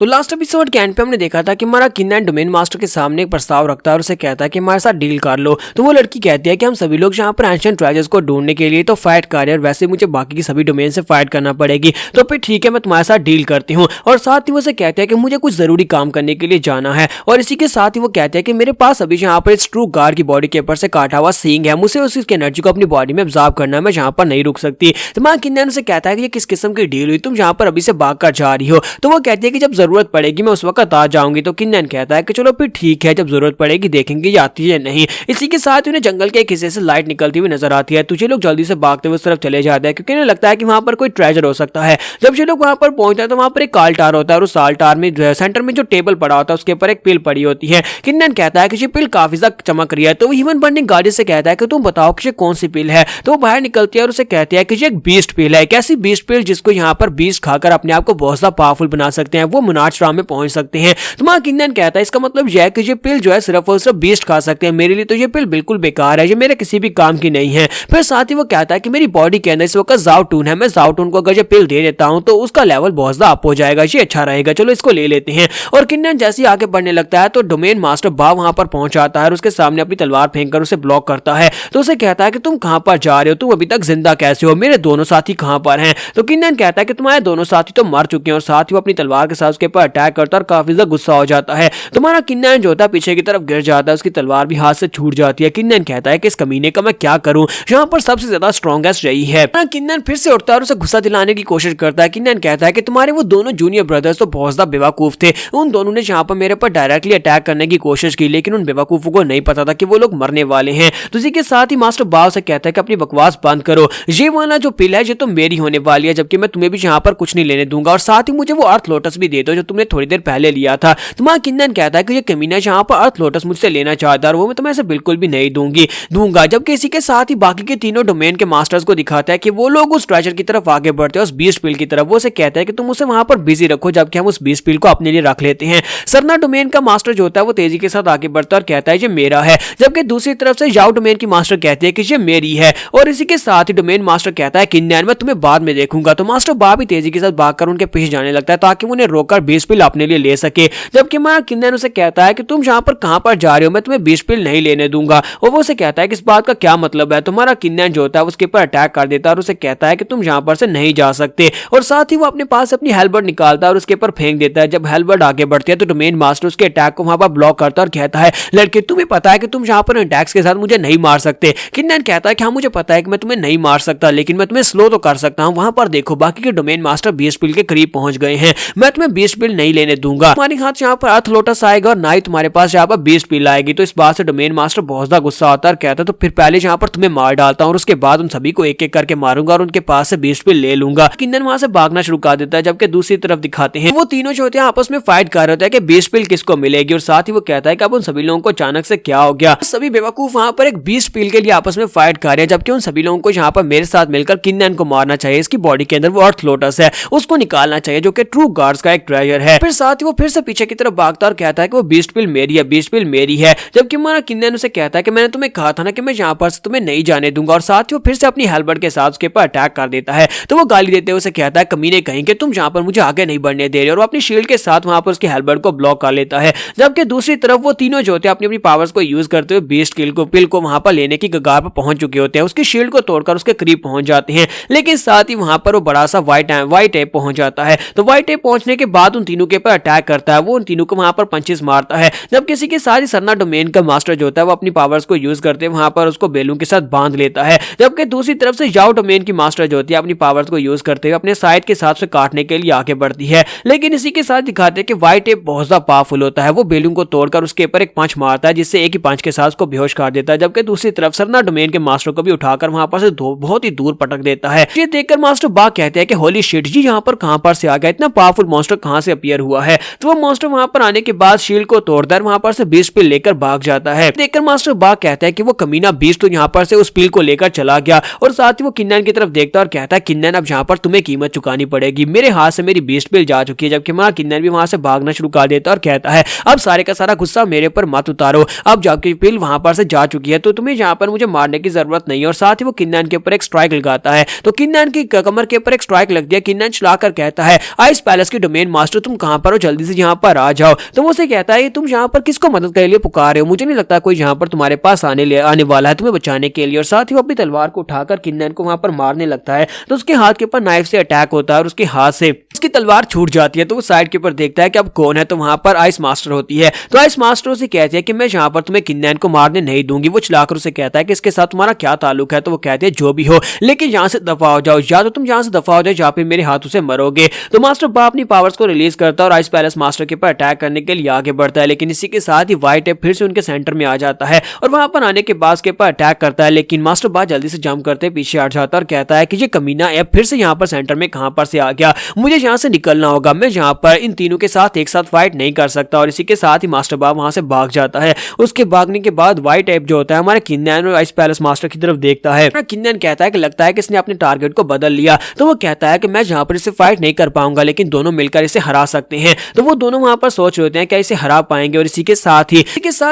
तो last episode के and पे हमने देखा था कि हमारा किन्नन डोमेन मास्टर के सामने एक प्रस्ताव रखता है और उसे कहता है कि हमारे साथ डील कर लो। तो वो लड़की कहती है कि हम सभी लोग यहाँ पर एंशिएंट ट्रेजर्स को ढूंढने के लिए तो फाइट कर रहे हैं और वैसे मुझे बाकी की सभी डोमेन से फाइट करना पड़ेगी, तो फिर ठीक है मैं तुम्हारे साथ डील करती हूँ। और साथ ही वो उसे कहते हैं कि मुझे कुछ जरूरी काम करने के लिए जाना है। और इसी के साथ ही वो कहते हैं कि मेरे पास अभी यहाँ पर इस ट्रू गार्ड की बॉडी के ऊपर से काटा हुआ सींग है, मुझे उसकी एनर्जी को अपनी बॉडी में ऑब्जॉर्व करना है, मैं यहाँ पर नहीं रुक सकती। तो मैं किन्नन से कहता है कि ये किस किस्म की डील हुई, तुम यहाँ पर अभी से भाग कर जा रही हो। तो वो कहती है कि जब जरूरत पड़ेगी मैं उस वक्त आ जाऊंगी। तो किन्नन कहता है कि चलो फिर ठीक है, जब जरूरत पड़ेगी देखेंगे आती है नहीं। इसी के साथ उन्हें जंगल के एक हिस्से से लाइट निकलती हुई नजर आती है। तुझे लोग जल्दी से भागते हुए उस तरफ चले जाते हैं क्योंकि इन्हें लगता है कि वहां पर कोई ट्रेजर हो सकता है। जब ये लोग वहां पर पहुंचते हैं तो वहां पर एक काल्टार होता है और उस काल्टार में सेंटर में जो टेबल पड़ा होता है उसके ऊपर एक पिल पड़ी होती है। किन्नन कहता है कि ये पिल काफी ज्यादा चमक रही है। तो वो ह्यूमन बर्निंग गाड़ी से कहता है कि तुम बताओ कि ये कौन सी पिल है। तो वो बाहर निकलती है और उसे कहती है कि ये एक बीस्ट पिल है, एक ऐसी बीस्ट पिल जिसको यहाँ पर बीस्ट खाकर अपने आप को बहुत ज्यादा पावरफुल बना सकते हैं, वो मुनाच राम में पहुंच सकते हैं। तो वहां किन्नन कहता है इसका मतलब यह है कि ये पिल जो है सिर्फ और सिर्फ बीस्ट खा सकते हैं, मेरे लिए तो ये पिल बिल्कुल बेकार है, ये मेरे किसी भी काम की नहीं है। फिर साथ ही वो कहता है कि मेरी बॉडी के अंदर इस वक्त जाओटून है, मैं जाओटून को अगर ये पिल दे देता हूं तो उसका लेवल बहुत ज्यादा अप हो जाएगा, ये अच्छा रहेगा, चलो इसको ले लेते हैं। और किन्नन जैसे ही आगे बढ़ने लगता है तो डोमेन मास्टर बा वहां पर पहुंच आता है और उसके सामने अपनी तलवार फेंककर उसे ब्लॉक करता है। तो उसे कहता है कि तुम कहां पर जा रहे हो, तुम अभी तक जिंदा कैसे हो, मेरे दोनों साथी कहां पर हैं। तो किन्नन कहता है कि तुम्हारे दोनों साथी तो मर चुके हैं और साथ ही वो अपनी तलवार के साथ उसके ऊपर अटैक करता है और काफी ज्यादा गुस्सा हो जाता है। तुम्हारा किन्नन जो होता है पीछे की तरफ गिर जाता है, उसकी तलवार भी हाथ से छूट जाती है। किन्नन कहता है कि इस कमीने का मैं क्या करूं, यहाँ पर सबसे ज्यादा स्ट्रॉन्गेस्ट रही है। किन्नन फिर से उठता है और उसे गुस्सा दिलाने की कोशिश करता है। किन्नन कहता है कि तुम्हारे वो दोनों जूनियर ब्रदर्स तो बहुत ज्यादा बेवकूफ थे, उन दोनों ने यहाँ पर मेरे पर डायरेक्टली अटैक करने की कोशिश की, लेकिन उन बेवकूफों को नहीं पता था कि वो लोग मरने वाले हैं। तो इसी के साथ ही मास्टर बाव से कहता है कि अपनी बकवास बंद करो, ये वाला जो पिल है ये तो मेरी होने वाली है, जबकि मैं तुम्हें भी यहाँ पर कुछ नहीं लेने दूंगा, और साथ ही मुझे वो अर्थ लोटस भी दे दो जो तुमने थोड़ी देर पहले लिया था। तो किन्नन कहता है कि ये कमीना यहाँ पर अर्थ लोटस मुझसे लेना चाहता है और वो मैं तुम्हें ऐसे बिल्कुल भी नहीं दूंगा। जबकि इसी के साथ ही बाकी के तीनों डोमेन के मास्टर्स को दिखाता है कि वो लोग उस ट्रेजर की तरफ आगे बढ़ते हैं, उस बीस्ट पिल की तरफ। वो उसे कहता है कि तुम उसे वहां पर बिजी रखो जबकि हम उस बीस्ट पिल को अपने लिए रख लेते हैं। सरना डोमेन का मास्टर जो होता है वो तेजी के साथ आगे बढ़ता है और कहता है ये मेरा है, जबकि दूसरी तरफ से याओ डोमेन की मास्टर कहती है कि ये मेरी है। और इसी के साथ ही डोमेन मास्टर कहता है किन्नन मैं तुम्हें बाद में देखूंगा। तो मास्टर बा भी तेजी के साथ भागकर उनके पीछे जाने लगता है ताकि उन्हें रोककर बीस्ट पिल अपने लिए ले सके। जबकि हमारा किन्नन उसे कहता है कि तुम यहाँ पर कहां पर जा रहे हो, मैं तुम्हें बीस्ट पिल नहीं लेने दूंगा। और वो उसे कहता है कि इस बात का क्या मतलब है। तुम्हारा किन्नन जो होता है उसके ऊपर अटैक कर देता है और उसे कहता है कि तुम यहाँ पर से नहीं जा सकते। और साथ ही वो अपने पास अपनी हेलबर्ड निकालता है और उसके ऊपर फेंक देता है। जब हेलबर्ड आगे बढ़ती है तो डोमेन मास्टर उसके अटैक को वहां पर ब्लॉक करता है और कहता है लड़के तुम्हें पता है कि तुम यहाँ पर अटैक्स के साथ मुझे नहीं मार सकते। किन्नन कहता है कि हाँ मुझे पता है कि मैं तुम्हें नहीं मार सकता, लेकिन मैं तुम्हें स्लो तो कर सकता हूँ। वहां पर देखो बाकी के डोमेन मास्टर बीस्ट पिल के करीब पहुंच गए हैं, मैं तुम्हें बीस्ट पिल नहीं लेने दूंगा। तुम्हारे हाथ यहाँ पर अर्थ लोटस आएगा और ना ही तुम्हारे पास यहाँ पर बीस्ट पिल आएगी। तो इस बात से डोमेन मास्टर बहुत ज्यादा गुस्सा आता है और कहता है तो फिर पहले यहाँ पर तुम्हें मार डालता हूँ और उसके बाद उन सभी को एक एक करके मारूंगा और उनके पास से बीस्ट पिल ले लूंगा। किन्नन वहां से भागना शुरू कर देता है, जबकि दूसरी तरफ दिखाते हैं वो तीनों जो होते हैं आपस में फाइट कर रहे होते हैं कि बीस्ट पिल किसको मिलेगी। और साथ ही वो कहता है कि अब उन सभी लोगों को अचानक से क्या हो गया, सभी बेवकूफ वहां पर एक बीस्ट पिल के लिए आपस में फाइट कर रहे हैं, जबकि उन सभी लोगों को यहाँ पर मेरे साथ मिलकर किन्नन को मारना चाहिए। इसकी बॉडी के अंदर वो अर्थ लोटस है, उसको निकालना चाहिए जो कि ट्रू गार्ड्स का एक ट्रेजर है। फिर साथ ही वो फिर से पीछे की तरफ भागता और कहता है कि वो बीस्ट पिल मेरी है, बीस्ट पिल मेरी है। जबकि हमारा किन्नन उसे कहता है कि मैंने तुम्हें कहा था ना कि मैं यहाँ पर से तुम्हें नहीं जाने दूंगा। और साथ ही वो फिर से अपनी हेलबर्ड के साथ उसके ऊपर अटैक कर देता है। तो वो गाली देते हुए उसे कहता है कमीने कहीं कि तुम यहाँ पर मुझे आगे नहीं बढ़ने दे रहे, और वो अपनी शील्ड के साथ वहां पर उसकी हेलबर्ड को ब्लॉक कर लेता है। जबकि दूसरी तरफ वो तीनों जो होते हैं अपनी अपनी पावर्स को यूज करते हुए बीस्ट पिल को वहां पर लेने की कगार पर पहुंच चुके होते हैं। उसकी शील्ड को तोड़कर उसके करीब पहुंच जाते हैं, लेकिन साथ ही वहां पर वो बड़ा सा व्हाइट एप पहुंच जाता है। तो व्हाइट एप पहुंचने के बाद उन तीनों के ऊपर अटैक करता है, वो उन तीनों को वहां पर पंचेस मारता है। जब किसी के साथ ही सरना डोमेन का मास्टर जो होता है वो अपनी पावर्स को यूज करते हैं वहां पर उसको बेलून के साथ बांध लेता है। जबकि दूसरी तरफ से याओ डोमेन की मास्टर जो होती है अपनी पावर्स को यूज करते हुए अपने साइड के हिसाब से काटने के लिए आगे बढ़ती है, लेकिन इसी के साथ दिखाते हैं कि व्हाइट एप बहुत ज्यादा पावरफुल होता है। वो बेलून को तोड़कर उसके ऊपर एक पंच मारता है जिससे एक ही पंच के साथ उसको बेहोश कर देता है। जबकि दूसरी तरफ सरना डोमेन के मास्टर को भी उठाकर वहां पर से बहुत ही दूर पटक देता है। ये देखकर मास्टर बाग कहते हैं कि होली शिट जी यहाँ पर कहां पर से आ गया, इतना पावरफुल मॉन्स्टर कहां से अपीयर हुआ है। तो वो मॉन्स्टर वहां पर आने के बाद शील्ड को तोड़ता है, वहां पर से बीस्ट पिल लेकर भाग जाता है। देखकर मास्टर बाग कहता है कि वो कमीना बीस्ट तो यहाँ पर से उस पिल को लेकर चला गया। और साथ ही वो किन्नन की तरफ देखता है और कहता है किन्नन अब यहाँ पर तुम्हें कीमत चुकानी पड़ेगी, मेरे हाथ से मेरी बीस्ट पिल जा चुकी है। जबकि हमारा किन्नन भी वहां से भागना शुरू कर देता है और कहता है अब सारे का सारा गुस्सा मेरे ऊपर मत उतारो, अब जबकि पिल वहां पर से जा चुकी है तो तुम्हें यहाँ पर मुझे मारने की जरूरत नहीं है। और साथ ही वो किन्नन के ऊपर एक स्ट्राइक लगाता है, तो किन्नन की कमर के ऊपर एक स्ट्राइक लग दिया। किन्नन चलाकर कहता है आइस पैलेस की डोमेन मास्टर मास्टर तुम कहाँ पर हो, जल्दी से यहाँ पर आ जाओ। तो वो उसे कहता है तुम यहाँ पर किसको मदद के लिए पुकार रहे हो, मुझे नहीं लगता कोई यहाँ पर तुम्हारे पास आने वाला है तुम्हें बचाने के लिए। और साथ ही वो अपनी तलवार को उठाकर किन्नन को वहां पर मारने लगता है। तो उसके हाथ के ऊपर नाइफ से अटैक होता है और उसके हाथ से उसकी तलवार छूट जाती है। तो वो साइड के ऊपर देखता है कि अब कौन है, तो वहां पर आइस मास्टर होती है। तो आइस मास्टर उसे कहती है कि मैं यहाँ पर तुम्हें किन्नन को मारने नहीं दूंगी। वो चिल्लाकर उसे कहता है कि इसके साथ तुम्हारा क्या ताल्लुक है। तो वो कहते हैं जो भी हो, लेकिन यहाँ से दफा हो जाओ, या तो तुम यहाँ से दफा हो जाओ या फिर मेरे हाथों से मरोगे। तो मास्टर बा अपनी पावर्स को रिलीज करता है और आइस पैलेस मास्टर के ऊपर अटैक करने के लिए आगे बढ़ता है। लेकिन इसी के साथ ही व्हाइट एप फिर से उनके सेंटर में आ जाता है और वहां पर आने के बाद उसके ऊपर अटैक करता है। लेकिन मास्टर बा जल्दी से जंप करते पीछे हट जाता है और कहता है कि ये कमीना एप फिर से यहाँ पर सेंटर में कहां पर से आ गया, मुझे यहाँ से निकलना होगा, मैं यहाँ पर इन तीनों के साथ एक साथ फाइट नहीं कर सकता। और इसी के साथ ही मास्टर बा वहां से भाग जाता है। उसके भागने के बाद व्हाइट एप जो होता है हमारे किन्नन और आइस पैलेस मास्टर की तरफ देखता है। किन्नन कहता है कि लगता है कि इसने अपने टारगेट को बदल लिया। तो वो कहता है कि मैं यहाँ पर इसे फाइट नहीं कर पाऊंगा, लेकिन दोनों मिलकर इसे हरा सकते हैं। तो वो दोनों वहां पर सोच रहे होते हैं क्या इसे हरा पाएंगे। और इसी के साथ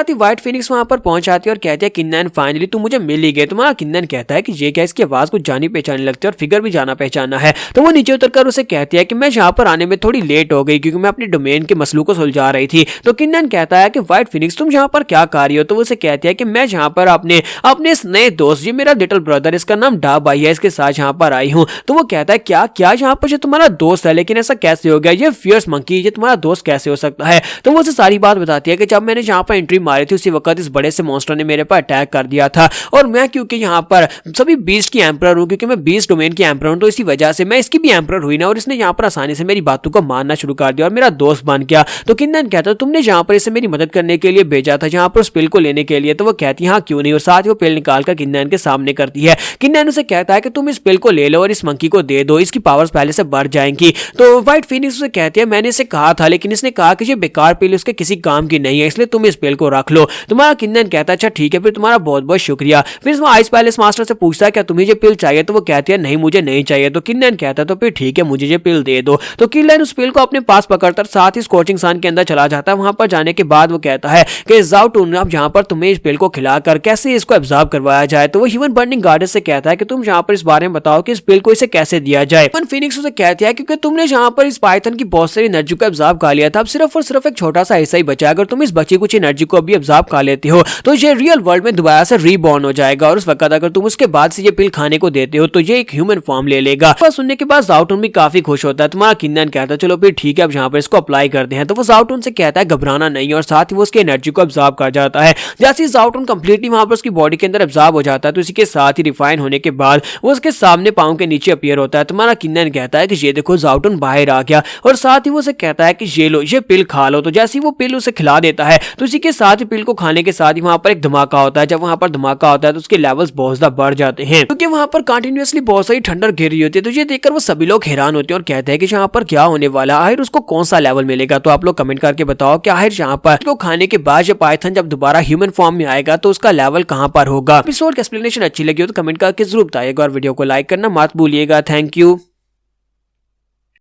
ही व्हाइट फिनिक्स वहां पर पहुंच जाती है और कहती है किन्नन फाइनली तू मुझे मिल ही गए। तुम्हारा किन्नन कहता है कि ये क्या, इसकी आवाज कुछ जानी पहचानी लगती है और फिगर भी जाना पहचाना है। तो वो नीचे उतरकर उसे कहती है कि मैं यहाँ पर आने में थोड़ी लेट हो गई क्योंकि मैं अपने डोमेन के मसलों को सुलझा रही थी। तो किन्नन कहता है कि व्हाइट फिनिक्स तुम यहाँ पर क्या कर रही हो। तो वो उसे कहती है कि मैं यहाँ पर अपने इस नए दोस्त, ये मेरा लिटिल ब्रदर, इसका नाम डा भाई है, इसके साथ यहाँ पर आई हूँ। तो वो कहता है क्या क्या यहाँ पर जो तुम्हारा दोस्त है, लेकिन ऐसा कैसे हो गया, ये फियर्स मंकी ये तुम्हारा दोस्त कैसे हो सकता है। तो वो उसे सारी बात बताती है कि जब मैंने यहाँ पर एंट्री मारी थी उसी वक्त इस बड़े से मॉन्स्टर ने मेरे पर अटैक कर दिया था और मैं क्योंकि यहाँ पर सभी बीस्ट की एम्परर हूँ, क्योंकि मैं बीस्ट डोमेन की एम्परर हूँ, तो इसी वजह से मैं इसकी भी एम्परर हुई ना और इसने यहाँ पर आसानी से मेरी बातों को मानना शुरू कर दिया और मेरा दोस्त बन गया। तो किन्नन कहता है तुमने यहाँ पर इसे मेरी मदद करने के लिए भेजा था, यहाँ पर उस पिल को लेने के लिए। तो वो कहती है हाँ क्यों नहीं, और साथ ही वो पिल निकालकर किन्नन के सामने करती है। किन्नन उसे कहता है कि तुम इस पिल को ले लो और इस मंकी को दे दो, इसकी पावर्स पहले से बढ़ जाएंगी। तो व्हाइट फिनिक्स उसे कहती है मैंने इसे कहा था, लेकिन इसने कहा कि ये बेकार पिल उसके किसी काम की नहीं है, इसलिए तुम इस पिल को रख लो। तुम्हारा किन्नन कहता है अच्छा ठीक है, फिर तुम्हारा बहुत बहुत शुक्रिया। फिर वो आइस पैलेस मास्टर से पूछता है क्या तुम्हें ये पिल चाहिए। तो वो कहती है नहीं मुझे नहीं चाहिए। तो किन्नन कहता है तो फिर ठीक है मुझे ये पिल दे दो। तो किन्नन उस पिल को अपने पास पकड़कर साथ ही स्कॉचिंग सन के अंदर चला जाता है। वहां पर जाने के बाद वो कहता है कि जाओ टून अब यहाँ पर तुम्हें इस पिल को खिलाकर कैसे इसको एब्जॉर्ब करवाया जाए। तो वो ह्यूमन बर्निंग गार्डेन से कहता है कि तुम यहाँ पर इस बारे में बताओ कि इस पिल को इसे कैसे दिया जाए। फिनिक्स उसे कहती है क्योंकि तुमने यहाँ पर इस पाइथन की बहुत सारी एनर्जी को एब्जॉर्ब कर लिया था, अब सिर्फ और सिर्फ एक छोटा सा हिस्सा ही बचा। अगर तुम इस बची कुछ एनर्जी को भी एब्जॉर्ब कर लेते हो तो ये रियल वर्ल्ड में दोबारा से रीबॉर्न हो जाएगा और उस वक्त अगर तुम उसके बाद से ये पिल खाने को देते हो तो ये एक ह्यूमन फॉर्म ले लेगा। बस सुनने के बाद जाओटून भी काफी खुश होता है। तुम्हारा किन्नन कहता है चलो फिर ठीक है अब यहाँ पर इसको अप्लाई करते हैं। तो वो जाओटून से कहता है घबराना नहीं, और साथ ही वो उसकी एनर्जी को एब्जॉर्ब कर जाता है। जैसे ही जाओटून कंप्लीटली वहां पर उसकी बॉडी के अंदर एब्जॉर्ब हो जाता है तो इसी के साथ ही रिफाइन होने के बाद वो उसके सामने पांव के नीचे अपीयर होता है। तुम्हारा किन्नन कहता है कि ये देखो जाओटून बाहर आ गया, और साथ ही वो उसे कहता है कि ये लो ये पिल खा लो। तो जैसे ही वो पिल उसे खिला देता है तो इसी के साथ ही पिल को खाने के साथ ही वहां पर एक धमाका होता है। जब वहां पर धमाका होता है तो उसके लेवल्स बहुत ज्यादा बढ़ जाते हैं क्योंकि वहां पर कंटिन्यूअसली बहुत सारी ठंडक गिर रही होती है। तो ये देखकर वो सभी लोग हैरान होते हैं और कहते हैं कि यहाँ पर क्या होने वाला है, आखिर उसको कौन सा लेवल मिलेगा। तो आप लोग कमेंट करके बताओ कि आखिर यहाँ पर इसको खाने के बाद जब पाइथन जब दोबारा ह्यूमन फॉर्म में आएगा तो उसका लेवल कहाँ पर होगा। एपिसोड की एक्सप्लेनेशन अच्छी लगी हो तो कमेंट करके जरूर बताइएगा और वीडियो को लाइक करना मत भूलिएगा। Thank you.